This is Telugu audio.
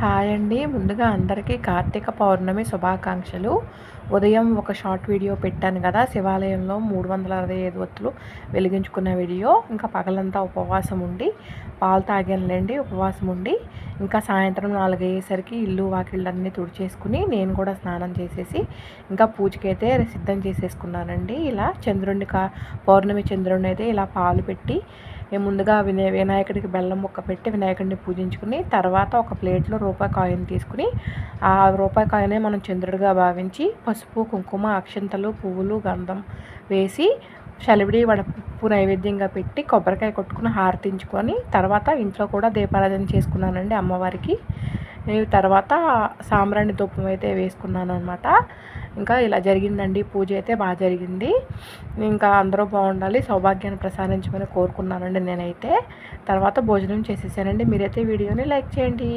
హాయ్ అండి. ముందుగా అందరికీ కార్తీక పౌర్ణమి శుభాకాంక్షలు. ఉదయం ఒక షార్ట్ వీడియో పెట్టాను కదా, శివాలయంలో 365 ఒత్తులు వెలిగించుకున్న వీడియో. ఇంకా పగలంతా ఉపవాసం ఉండి పాలు తాగానులేండి. ఉపవాసం ఉండి ఇంకా సాయంత్రం 4 అయ్యేసరికి ఇల్లు వాకిళ్ళన్నీ తుడిచేసుకుని నేను కూడా స్నానం చేసేసి ఇంకా పూజకైతే సిద్ధం చేసేసుకున్నానండి. ఇలా చంద్రుడిని పౌర్ణమి చంద్రుడిని అయితే ఇలా పాలు పెట్టి ముందుగా వినాయకుడికి బెల్లం ముక్క పెట్టి వినాయకుడిని పూజించుకుని, తర్వాత ఒక ప్లేట్లో రూపాయి కాయిన్ తీసుకుని ఆ రూపాయి కాయినే మనం చంద్రుడిగా భావించి పసుపు కుంకుమ అక్షంతలు పువ్వులు గంధం వేసి చలివిడి వడపప్పు నైవేద్యంగా పెట్టి కొబ్బరికాయ కొట్టుకుని హారతించుకొని తర్వాత ఇంట్లో కూడా దీపారాధన చేసుకున్నానండి అమ్మవారికి. తర్వాత సాంబ్రాణి ధూపం అయితే వేసుకున్నాను అనమాట. ఇంకా ఇలా జరిగిందండి. పూజ అయితే బాగా జరిగింది. ఇంకా అందరూ బాగుండాలి, సౌభాగ్యాన్ని ప్రసాదించమని కోరుకున్నానండి నేనైతే. తర్వాత భోజనం చేసేసానండి. మీరైతే వీడియోని లైక్ చేయండి.